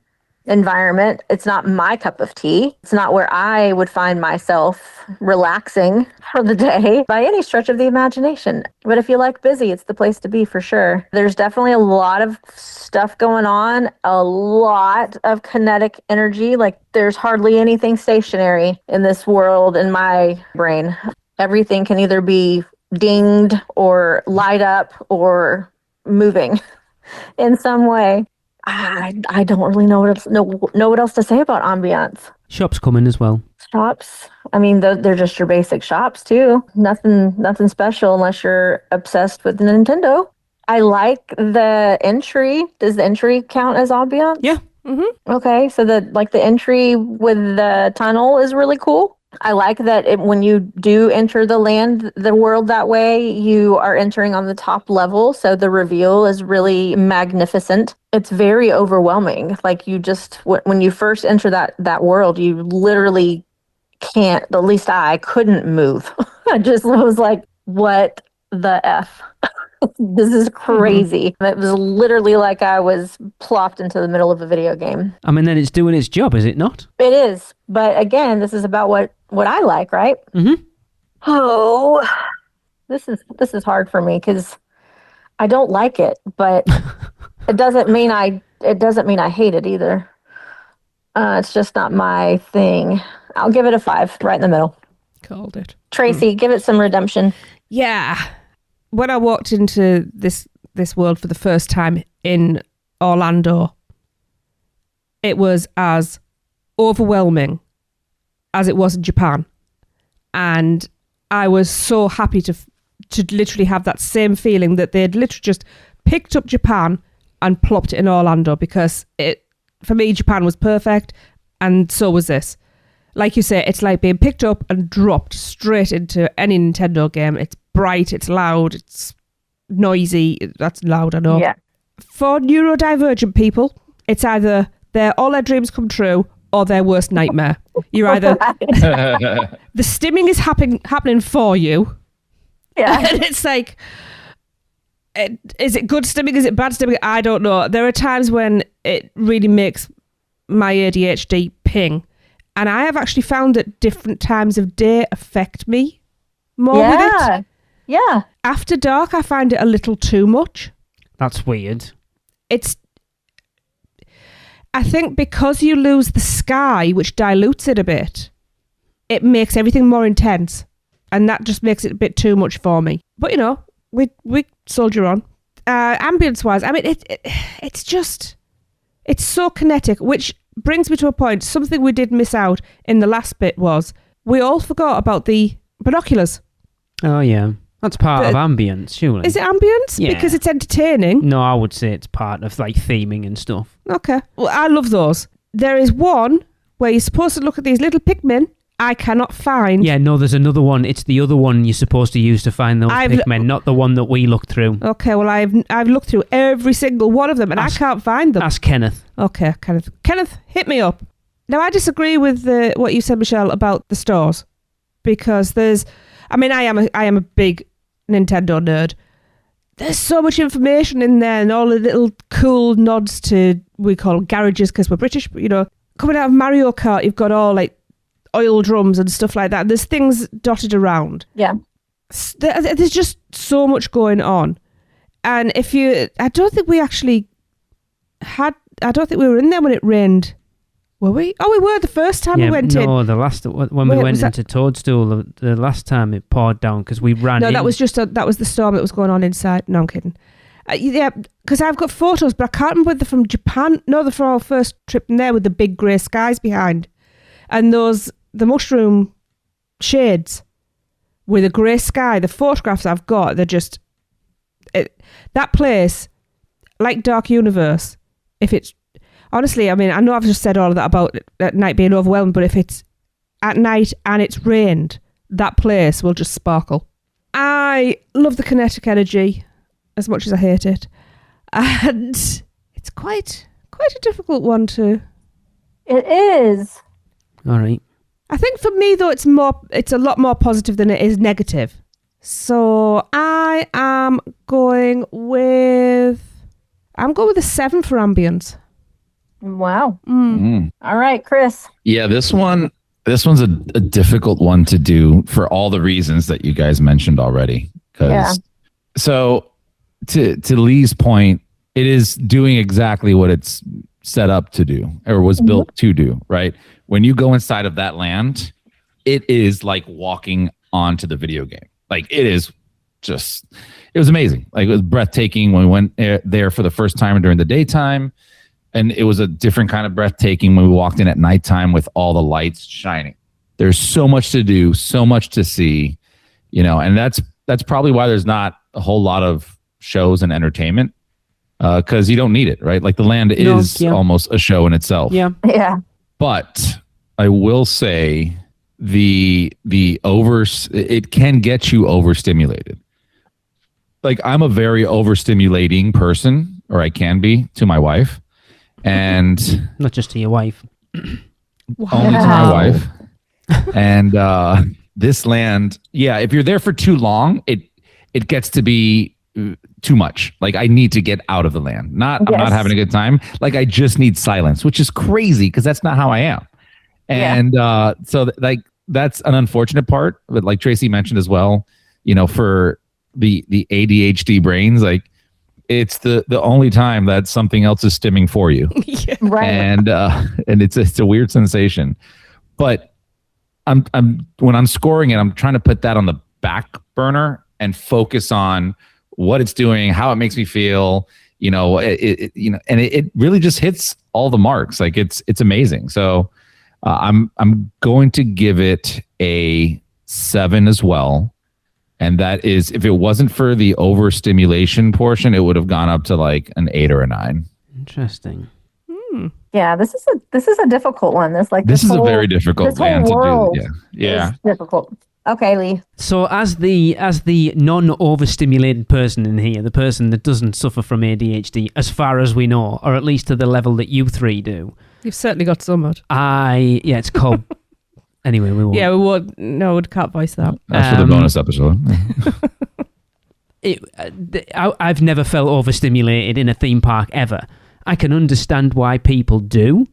environment. It's not my cup of tea. It's not where I would find myself relaxing for the day by any stretch of the imagination. But if you like busy, it's the place to be for sure. There's definitely a lot of stuff going on, a lot of kinetic energy. Like there's hardly anything stationary in this world in my brain. Everything can either be dinged or light up or moving in some way. I don't really know what else to say about ambiance. Shops coming as well. Shops. I mean, they're just your basic shops too. Nothing special unless you're obsessed with Nintendo. I like the entry. Does the entry count as ambiance? Yeah. Mm-hmm. Okay, so the entry with the tunnel is really cool. I like that when you do enter the world that way, you are entering on the top level. So the reveal is really magnificent. It's very overwhelming. Like you just, when you first enter that world, you literally can't, at least I couldn't move. I just was like, what the F? This is crazy. It was literally like I was plopped into the middle of a video game. I mean, then it's doing its job, is it not? It is. But again, this is about what I like, right? Mm-hmm. Oh, this is hard for me because I don't like it, but it doesn't mean I hate it either. It's just not my thing. I'll give it a 5, right in the middle. Called it. Tracy, give it some redemption. Yeah. When I walked into this world for the first time in Orlando, it was as overwhelming as it was in Japan. And I was so happy to literally have that same feeling that they'd literally just picked up Japan and plopped it in Orlando, because for me, Japan was perfect, and so was this. Like you say, it's like being picked up and dropped straight into any Nintendo game. It's bright, it's loud, it's noisy. That's loud, I know. Yeah. For neurodivergent people, it's either all their dreams come true or their worst nightmare. You're either the stimming is happening for you. Yeah. And it's like, is it good stimming? Is it bad stimming? I don't know. There are times when it really makes my ADHD ping. And I have actually found that different times of day affect me more with it. Yeah. After dark, I find it a little too much. That's weird. I think because you lose the sky, which dilutes it a bit, it makes everything more intense. And that just makes it a bit too much for me. But, you know, we soldier on. Ambience-wise, I mean, it's so kinetic, which brings me to a point. Something we did miss out in the last bit was we all forgot about the binoculars. Oh, yeah. That's part of ambience, surely. Is it ambience? Yeah. Because it's entertaining? No, I would say it's part of, like, theming and stuff. Okay. Well, I love those. There is one where you're supposed to look at these little Pikmin. I cannot find. Yeah, no, there's another one. It's the other one you're supposed to use to find those Pikmin, not the one that we looked through. Okay, well, I've looked through every single one of them, and I can't find them. Ask Kenneth. Okay, Kenneth. Kenneth, hit me up. Now, I disagree with what you said, Michelle, about the stores, because I am a big Nintendo nerd. There's so much information in there, and all the little cool nods to, we call them garages because we're British, but, you know, coming out of Mario Kart, you've got all, like, oil drums and stuff like that. There's things dotted around. Yeah. There's just so much going on. And I don't think we were in there when it rained. Were we? Oh, we were the first time we went in. No, when we went into Toadstool, the last time it poured down because we ran in. No, that was the storm that was going on inside. No, I'm kidding. Yeah, because I've got photos, but I can't remember whether from Japan. No, they're from our first trip in there with the big grey skies behind. And the mushroom shades with a grey sky, the photographs I've got, they're just... that place, like Dark Universe, if it's... Honestly, I mean, I know I've just said all of that about at night being overwhelmed, but if it's at night and it's rained, that place will just sparkle. I love the kinetic energy as much as I hate it. And it's quite a difficult one to... It is. All right. I think for me, though, it's a lot more positive than it is negative. So I am going with a 7 for ambience. Wow. All right, Chris. Yeah, this one's a difficult one to do for all the reasons that you guys mentioned already. So to Lee's point, it is doing exactly what it's set up to do or was built to do, right? When you go inside of that land, it is like walking onto the video game. Like it was amazing. Like it was breathtaking when we went there for the first time during the daytime. And it was a different kind of breathtaking when we walked in at nighttime with all the lights shining. There's so much to do, so much to see, you know, and that's probably why there's not a whole lot of shows and entertainment because you don't need it, right? Like the land is almost a show in itself. Yeah. Yeah. But I will say it can get you overstimulated. Like, I'm a very overstimulating person, or I can be, to my wife, and not just to your wife, only to my wife. And this land, if you're there for too long, it gets to be too much. Like, I need to get out of the land. I'm not having a good time. Like, I just need silence, which is crazy because that's not how I am. And so that's an unfortunate part. But like Tracy mentioned as well, for the ADHD brains, like, it's the only time that something else is stimming for you. Right. And it's a weird sensation. But I'm when I'm scoring it, I'm trying to put that on the back burner and focus on what it's doing, how it makes me feel, and it really just hits all the marks. Like, it's amazing. So I'm going to give it a 7 as well. And that is, if it wasn't for the overstimulation portion, it would have gone up to like an 8 or a 9. Interesting. Yeah, this is a difficult one. This is a very difficult land to do. Yeah. Difficult. Okay, Lee. So as the non-overstimulated person in here, the person that doesn't suffer from ADHD, as far as we know, or at least to the level that you three do, You've certainly got somewhat. It's called. Anyway, we won't. Yeah, we won't. No, we can't voice that. That's for the bonus episode. I've never felt overstimulated in a theme park ever. I can understand why people do.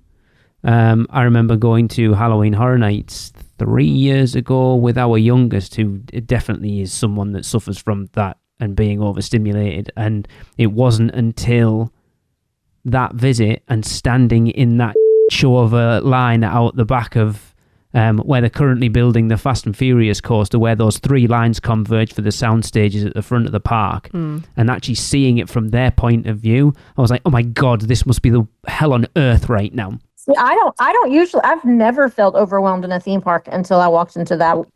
I remember going to Halloween Horror Nights 3 years ago with our youngest, who definitely is someone that suffers from that and being overstimulated. And it wasn't until that visit and standing in that show of a line out the back of where they're currently building the Fast and Furious coaster, where those 3 lines converge for the sound stages at the front of the park, and actually seeing it from their point of view, I was like, oh my God, this must be the hell on earth right now. See, I've never felt overwhelmed in a theme park until I walked into that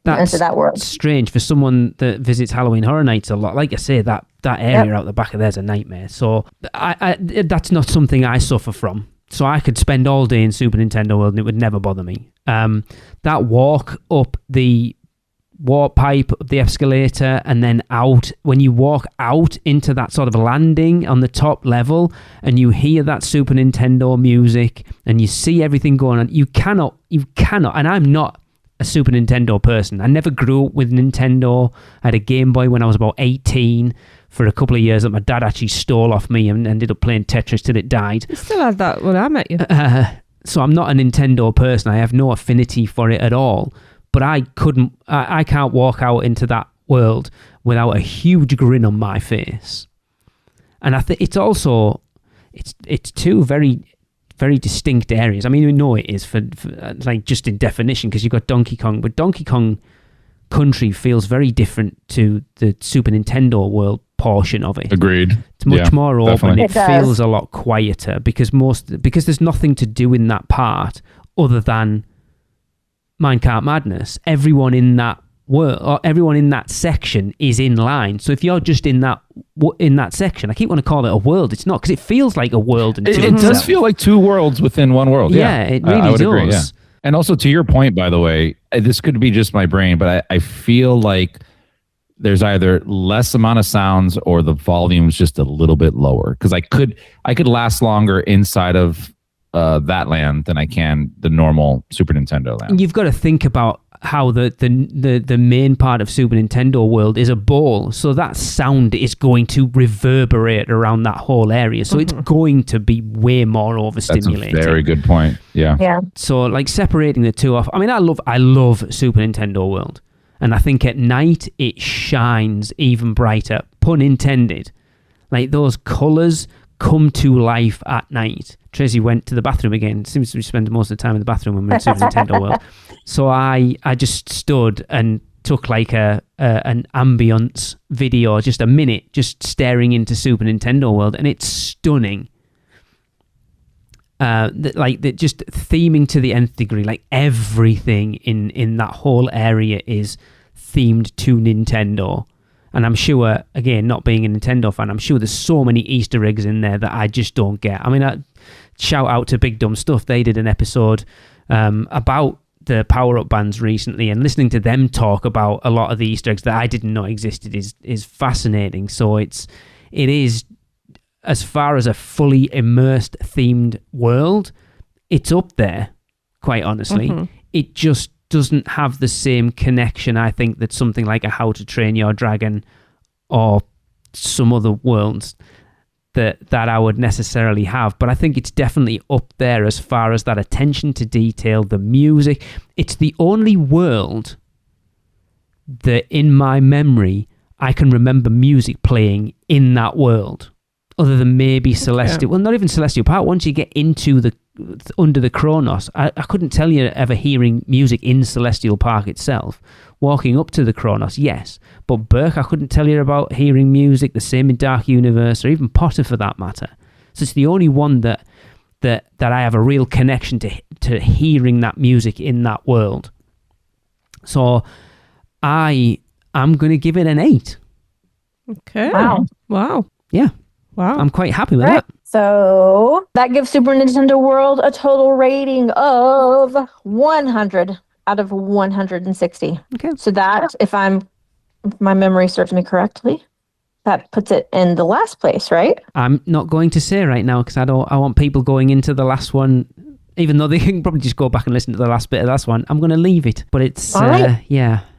world. Strange for someone that visits Halloween Horror Nights a lot. Like I say, that area out the back of there's a nightmare. So I that's not something I suffer from. So I could spend all day in Super Nintendo World and it would never bother me. That walk up the warp pipe, up the escalator, and then out, when you walk out into that sort of landing on the top level and you hear that Super Nintendo music and you see everything going on, you cannot, and I'm not a Super Nintendo person. I never grew up with Nintendo. I had a Game Boy when I was about 18 for a couple of years that my dad actually stole off me and ended up playing Tetris till it died. You still had that when I met you. So I'm not a Nintendo person. I have no affinity for it at all. But I can't walk out into that world without a huge grin on my face. And I think it's also, it's two very, very distinct areas. I mean, we know it is for like just in definition, because you've got Donkey Kong, but Donkey Kong Country feels very different to the Super Nintendo world portion of it. Agreed. It's much more open. It feels a lot quieter because there's nothing to do in that part other than Minecart Madness. Everyone in that world, or everyone in that section, is in line. So if you're just in that section, I keep wanting to call it a world. It's not, because it feels like a world. It does feel like 2 worlds within one world. Yeah, it really I would does. Agree, yeah. And also, to your point, by the way, this could be just my brain, but I feel like there's either less amount of sounds or the volume's just a little bit lower, because I could last longer inside of that land than I can the normal Super Nintendo land. You've got to think about how the main part of Super Nintendo World is a bowl, so that sound is going to reverberate around that whole area, so it's going to be way more overstimulating. That's a very good point. Yeah. So like separating the two off, I mean, I love Super Nintendo World, and I think at night it shines even brighter, pun intended. Like those colours come to life at night. Tracy went to the bathroom again. Seems to be spending most of the time in the bathroom when we're in Super Nintendo World. So I just stood and took like an ambience video, just a minute, just staring into Super Nintendo World, and it's stunning. Just theming to the nth degree. Like everything in that whole area is themed to Nintendo. And I'm sure, again, not being a Nintendo fan, I'm sure there's so many Easter eggs in there that I just don't get. I mean, shout out to Big Dumb Stuff. They did an episode about the power-up bands recently, and listening to them talk about a lot of the Easter eggs that I didn't know existed is fascinating. So it is, as far as a fully immersed themed world, it's up there, quite honestly. Mm-hmm. It just doesn't have the same connection, I think, that something like a How to Train Your Dragon or some other worlds that I would necessarily have. But I think it's definitely up there as far as that attention to detail, the music. It's the only world that in my memory I can remember music playing in that world, other than maybe Celestial. Well, not even Celestial Park. Once you get into under the Kronos, I couldn't tell you ever hearing music in Celestial Park itself. Walking up to the Kronos, yes. But Berk, I couldn't tell you about hearing music. The same in Dark Universe, or even Potter for that matter. So it's the only one that I have a real connection to hearing that music in that world. So I'm going to give it an 8. Okay. Wow. Yeah. Wow. I'm quite happy with that. So that gives Super Nintendo World a total rating of 100 out of 160. Okay. So that, if my memory serves me correctly, that puts it in the last place, right? I'm not going to say right now because I want people going into the last one, even though they can probably just go back and listen to the last bit of the last one. I'm going to leave it. But it's,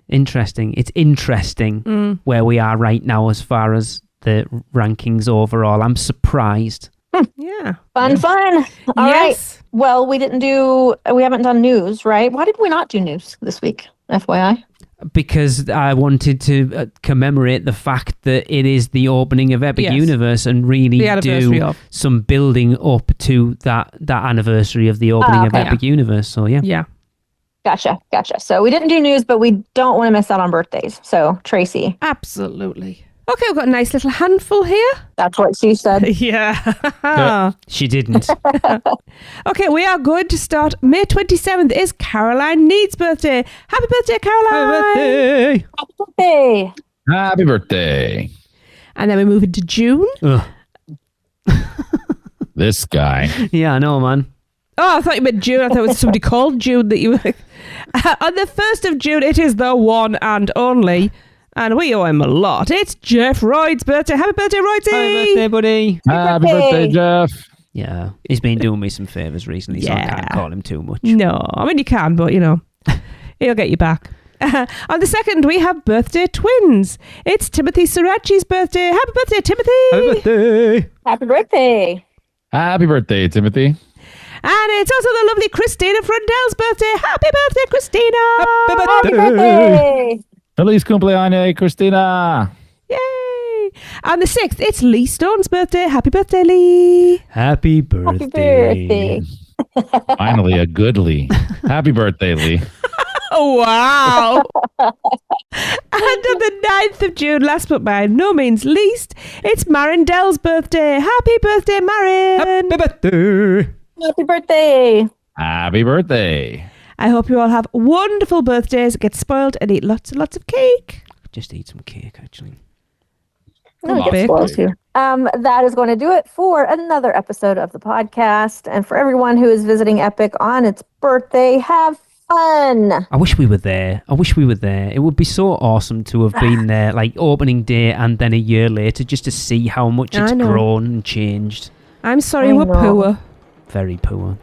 interesting. It's interesting where we are right now as far as the rankings overall. I'm surprised. Yeah. Fun. All right. Well, we haven't done news, right? Why did we not do news this week, FYI? Because I wanted to commemorate the fact that it is the opening of Epic Universe and really do some building up to that anniversary of the opening of Epic Universe. So, yeah. Yeah. Gotcha. So we didn't do news, but we don't want to miss out on birthdays. So, Tracy. Absolutely. Okay, we've got a nice little handful here. That's what she said. Yeah. She didn't. Okay, we are going to start. May 27th is Caroline Need's birthday. Happy birthday, Caroline. Happy birthday. Happy birthday. And then we move into June. This guy. Yeah, I know, man. Oh, I thought you meant June. I thought it was somebody called June that you were... On the 1st of June, it is the one and only... And we owe him a lot. It's Jeff Royd's birthday. Happy birthday, Roydsy! Happy birthday, buddy. Happy birthday, Jeff. Yeah, he's been doing me some favours recently, so I can't call him too much. No, I mean, you can, but, he'll get you back. On the 2nd, we have birthday twins. It's Timothy Sirachi's birthday. Happy birthday, Timothy! Happy birthday! Happy birthday! Happy birthday, Timothy. And it's also the lovely Christina Frundell's birthday. Happy birthday, Christina! Happy birthday! Feliz cumpleaños, Christina. Yay! On the 6th, it's Lee Stone's birthday. Happy birthday, Lee. Happy birthday. Finally, a good Lee. Happy birthday, Lee. Oh, wow. And on the 9th of June, last but by no means least, it's Marin Dell's birthday. Happy birthday, Marin. Happy birthday. Happy birthday. Happy birthday. I hope you all have wonderful birthdays, get spoiled, and eat lots and lots of cake. Just eat some cake, actually. Get spoiled too. That is going to do it for another episode of the podcast. And for everyone who is visiting Epic on its birthday, have fun. I wish we were there. It would be so awesome to have been there, like opening day and then a year later, just to see how much it's grown and changed. I'm sorry, we're poor. Very poor.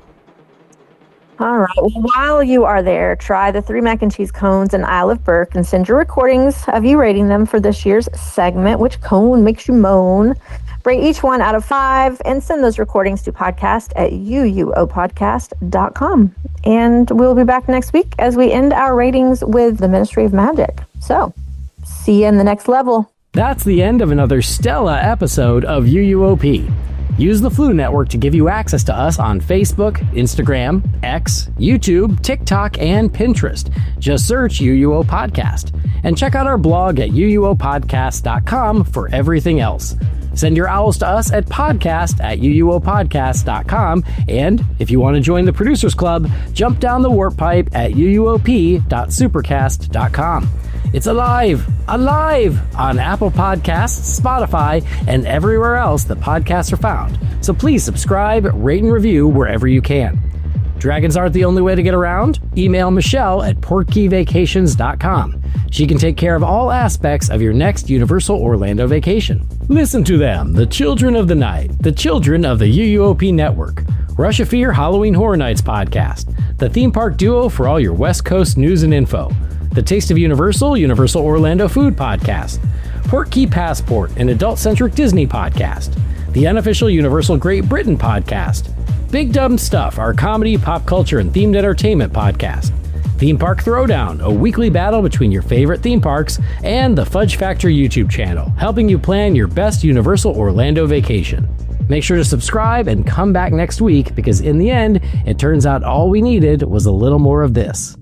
All right. Well, while you are there, try the 3 mac and cheese cones in Isle of Burke and send your recordings of you rating them for this year's segment. Which cone makes you moan? Rate each one out of 5 and send those recordings to podcast@uuopodcast.com. And we'll be back next week as we end our ratings with the Ministry of Magic. So, see you in the next level. That's the end of another Stella episode of UUOP. Use the Flu Network to give you access to us on Facebook, Instagram, X, YouTube, TikTok, and Pinterest. Just search UUO Podcast. And check out our blog at uuopodcast.com for everything else. Send your owls to us at podcast@uuopodcast.com. And if you want to join the Producers Club, jump down the warp pipe at uuop.supercast.com. It's alive on Apple Podcasts, Spotify, and everywhere else that podcasts are found. So please subscribe, rate, and review wherever you can. Dragons aren't the only way to get around? Email Michelle at portkeyvacations.com. She can take care of all aspects of your next Universal Orlando vacation. Listen to them, the children of the night, the children of the UUOP network. Rush of Fear Halloween Horror Nights podcast, the theme park duo for all your West Coast news and info. The Taste of Universal, Universal Orlando Food podcast. Portkey Passport, an adult-centric Disney podcast. The unofficial Universal Great Britain podcast. Big Dumb Stuff, our comedy, pop culture, and themed entertainment podcast. Theme Park Throwdown, a weekly battle between your favorite theme parks, and the Fudge Factor YouTube channel, helping you plan your best Universal Orlando vacation. Make sure to subscribe and come back next week because in the end, it turns out all we needed was a little more of this.